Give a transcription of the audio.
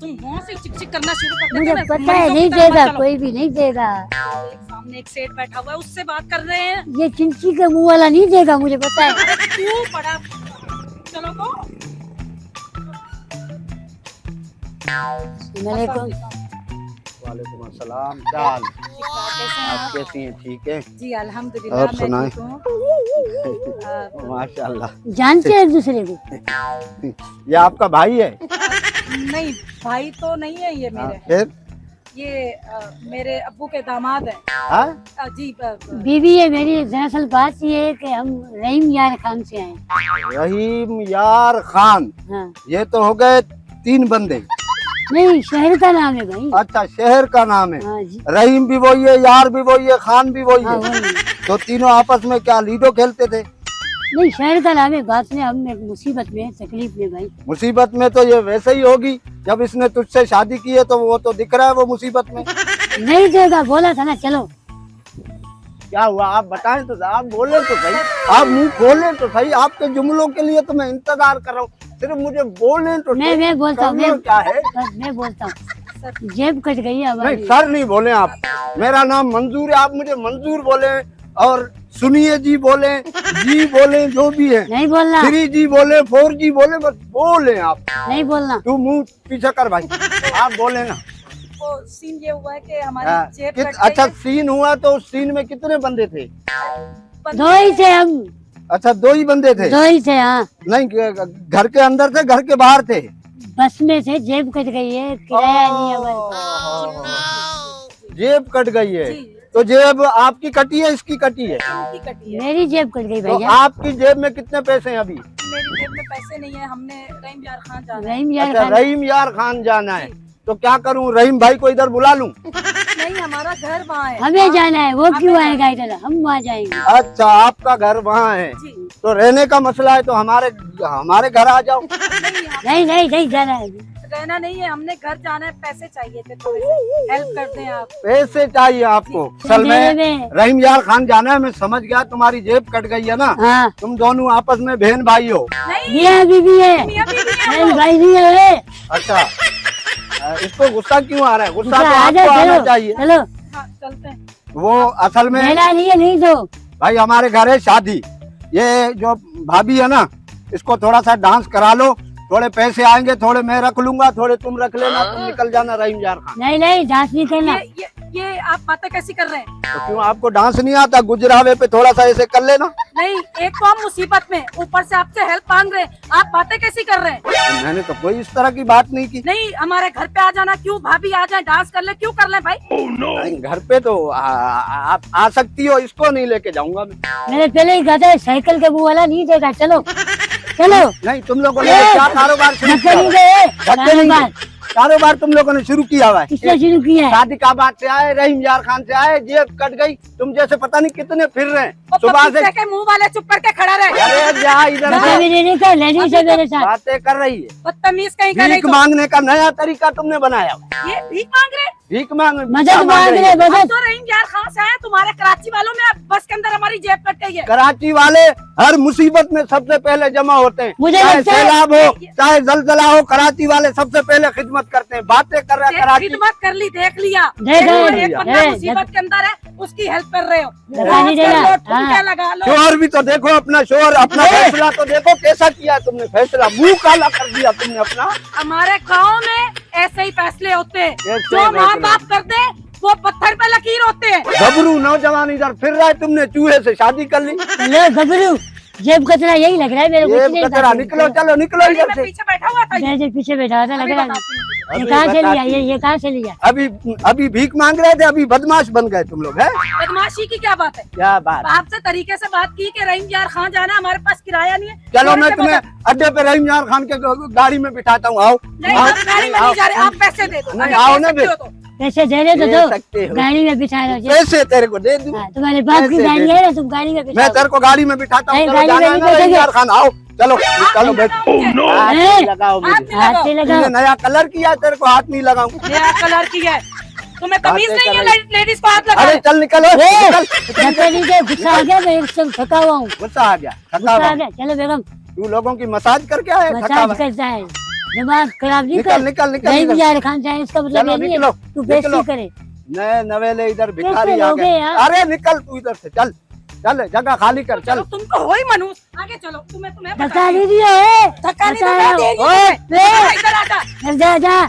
तुम वहाँ से चिक चिक करना शुरू कर मुझे देते हो ना, पता है मरीजों नहीं की तरह मत देगा, चलो। कोई भी नहीं देगा। एक सामने एक सेठ बैठा हुआ है, उससे बात कर रहे हैं। ये चिंची के मुंह वाला नहीं देगा, मुझे पता है। अरे क्यों बड़ा, चलो तो। मेरे को वालेकुम अस्सलाम, क्या हाल है? कैसे हैं आप आप? कैसी हैं? ठीक है, जी अल्हम्दुलिल्लाह, और मैं सुनाएं? ठीक हूँ। माशाल्लाह। जानते हैं एक दूसरे को? ये आपका भाई है? नहीं भाई तो नहीं है ये हाँ, मेरे, फिर ये मेरे अब्बू के दामाद हैं। हाँ? जी बीवी है मेरी। दरअसल बात ये है कि हम रहीम यार खान से आए। रहीम यार खान, हाँ। ये तो हो गए 3 बंदे। नहीं, शहर का नाम है भाई। अच्छा, शहर का नाम है। हाँ जी। रहीम भी वही है, यार भी वही है, खान भी वही हाँ है। वही। तो तीनों आपस में क्या लीडो खेलते थे? नहीं, शहर का नाम है। बात में हम एक मुसीबत में, तकलीफ में भाई। मुसीबत में तो ये वैसे ही होगी, जब इसने तुझसे शादी की है तो वो तो दिख रहा है वो मुसीबत में। नहीं देगा, बोला था ना। चलो क्या हुआ आप बताएं तो, आप बोले तो सही, आप मुंह खोलें तो सही। आपके जुमलों के लिए तो मैं इंतजार कर रहा हूँ, सिर्फ मुझे बोलें तो सही। मैं बोलता हूँ। करना क्या है? मैं बोलता हूँ। जेब कट गई है नहीं हमारी। सर नहीं बोले आप, मेरा नाम मंजूर है, आप मुझे मंजूर बोले और सुनिए जी बोले, जी बोले, जो भी है। नहीं बोलना, 3G बोले, 4G बोले, बस बोले आप। नहीं बोलना। तू मुंह पीछे कर भाई, आप बोले ना। वो सीन ये हुआ है कि हमारी हाँ, जेब कट अच्छा गई सीन हुआ तो उस सीन में कितने बंदे थे? है। दो ही थे हम, अच्छा 2 ही बंदे थे? दो ही थे। हाँ, नहीं, घर के अंदर थे, घर के बाहर थे? बस में थे। जेब कट गई है, किराया नहीं है हमारे पास। जेब कट गई है? जी, तो जेब आपकी कटी है, इसकी कटी है? इनकी कटी है। मेरी जेब कट गई तो भैया। आपकी जेब में कितने पैसे हैं अभी? मेरी जेब में पैसे नहीं है, हमने रहीम यार खान जाना है। रहीम यार अच्छा, खान। रहीम यार खान जाना है, तो क्या करूं, रहीम भाई को इधर बुला लूं? नहीं, हमारा घर वहाँ है। हमें जाना है, वो हमें क्यों जाना आएगा इधर? हम वहाँ जाएंगे। अच्छा, आपका घर वहाँ है, जी तो रहने का मसला है तो हमारे घर आ जाओ। नहीं, नहीं नहीं नहीं जाना है। रहना नहीं है, हमने घर जाना है। पैसे चाहिए थे, थोड़े से हेल्प कर दें आप। पैसे चाहिए आपको? असल मेरे में में। रहीम यार खान जाना है, मैं समझ गया, तुम्हारी जेब कट गई है ना। हाँ, तुम दोनों आपस में बहन भाई हो? नहीं, मियाँ बीवी है। मियाँ बीवी हैं बहन वो। भाई नहीं है। अच्छा, इसको गुस्सा क्यों आ रहा है? गुस्सा तो आजा, आपको आना चलो चाहिए। चलो। हाँ, चलते हैं। वो असल में मेरा नहीं है, नहीं दो। भाई हमारे घर है शादी, ये जो भाभी है ना, इसको थोड़ा सा डांस करा लो, थोड़े पैसे आएंगे, थोड़े मैं रख लूंगा, थोड़े तुम रख लेना, तुम निकल जाना रहीम यार खान। नहीं नहीं, डांस नहीं करना। ये आप बातें कैसी कर रहे हैं? तो क्यों आपको डांस नहीं आता? गुजरावे पे थोड़ा सा ऐसे कर लेना। नहीं, एक तो हम मुसीबत में, ऊपर से आपसे हेल्प मांग रहे हैं, आप बातें कैसी कर रहे हैं? मैंने तो कोई इस तरह की बात नहीं की। नहीं, हमारे घर पे आ जाना। क्यों भाभी आ जाए, डांस कर ले, क्यों कर ले भाई? नहीं, घर पे तो आप आ सकती हो, इसको नहीं लेके जाऊंगा मैं। मैंने पहले ही कहा था, साइकिल के मुंह वाला नहीं देगा। चलो चलो। नहीं, तुम लोगों ने क्या कारोबार शुरू धक्के नहीं किया? दे। धक्के नहीं कारोबार दे। कारोबार तुम लोगों ने शुरू किया हुआ है। किसने शुरू किया है? शादी का बात से आए, रहीम यार खान से आए, जेब कट गई, तुम जैसे पता नहीं कितने फिर रहे हैं वो सुबह से। पपीते के मुंह वाले चुप करके खड़ा रहे। अरे जा इधर धक्के से, भी देने का, लेडीज है मेरे साथ। बातें कर रही है। बदतमीज कहीं का। नहीं भीख तो मांगने का नया तरीका तुमने बनाया हुआ है। ये भीख मांग रहे हैं। भीख मांग मदद मांग रहे, हम मदद। तो रहीम यार खान से आए, तुम्हारे कराची वालों में बस के अंदर हमारी जेब कट गई है। कराची वाले हर मुसीबत में सबसे पहले जमा होते हैं, मुझे चाहे लगता है- सैलाब हो, चाहे जलजला हो, कराची वाले सबसे पहले खिदमत करते हैं। बातें कर रहे हैं कराची। खिदमत कर ली, देख लिया। देखा है, एक लिया। बंदा है, मुसीबत के अंदर है, उसकी हेल्प कर रहे हो। लगा नहीं कर देगा। लो, ठुमके हाँ। लगा लो। शोहर भी तो देखो अपना, शोहर अपना फैसला तो देखो कैसा किया है तुमने। फैसला मुंह काला कर दिया तुमने अपना। हमारे गांव में ऐसे ही फैसले होते हैं। कैसे जो माँ फैसले? बाप कर दे, वो पत्थर पे लकीर होते हैं। गबरू नौजवान इधर फिर रहा है, तुमने चूहे से शादी कर ली। चलो गबरू, जेब कचरा यही लग रहा है मेरे को। ये कुछ नहीं कचरा, था। निकलो, चलो निकलो गली इधर में से। पीछे बैठा हुआ था ये। मैं जो पीछे बैठा था, लग अभी रहा है। बताती हूँ। ये अभी कहाँ से लिया? बताती ये कहाँ से लिया? अभी भीख मांग रहे थे, अभी बदमाश बन गए तुम लोग हैं। बदमाशी की क्या बात है? क्या बात? आपसे तरीके से बात की कि रहीम यार खान जाना है, हमारे पास किराया नहीं है। चलो थोड़े मैं से तुम्हें मदद- अड्डे पे रहीम यार खान के गाड़ी में बिठाता हूँ, आओ। नहीं, आओ, आप गाड़ी में आओ, नहीं जा रहे, आप पैसे दे दो। नहीं, अगर आओ दे ना सकते बे। हो तो। पैसे दे रहे तो दे दो। सकते हो। गाड़ी में बिठा लो। पैसे तेरे को दे दूं। हाँ, तुम्हारे बाप की पैसे गाड़ी दे है ना, तुम गाड़ी में बिठा मैं लो। तेरे को गाड़ी में बिठाता हूँ। नहीं, चलो गाड़ी जाना में है नहीं ना रहीम बैठेंगे। यार खान, आओ चलो चलो बैठ। लगाओ हाथ ए, नहीं लगाओ हाथ मुझे। नहीं हाथ लगाओ। से तुमने लगाओ। नया कलर किया है, तेरे को हाथ नहीं लगाऊं। नया कलर की है, तुम्हें तमीज बातें नहीं है कर लेडीज को हाथ अरे लगाने। चल निकलो, ए, निकल। धक्का नहीं दे, गुस्सा आ गया। मैं एकदम थका हुआ हूँ। गुस्सा आ गया, थका गुस्सा आ हुआ। गया। चलो बेगम, तू लोगों की मसाज करके आए, थका हुआ। मसाज करता है। दिमाग खराब नहीं निकल कर। निकल निकल नहीं इधर। गुजार खान चाहे इसका मतलब चलो, ये नहीं है निकलो, तू बेइज्जती निकलो। करे। नए नवेले इधर भिखारी कैसे आ लोगे गए। यार? अरे निकल तू इधर से, चल चल, जगह खाली कर, चल। चलो तुम तो हो ही मनुष्य, आगे चलो, तुम्हें धक्का बताती नहीं हूँ। दिया है। धक्का नहीं बता दूंगा, रहा हूँ। दे रही हूँ ओए, तुम्हें। इधर आ जा। जा जा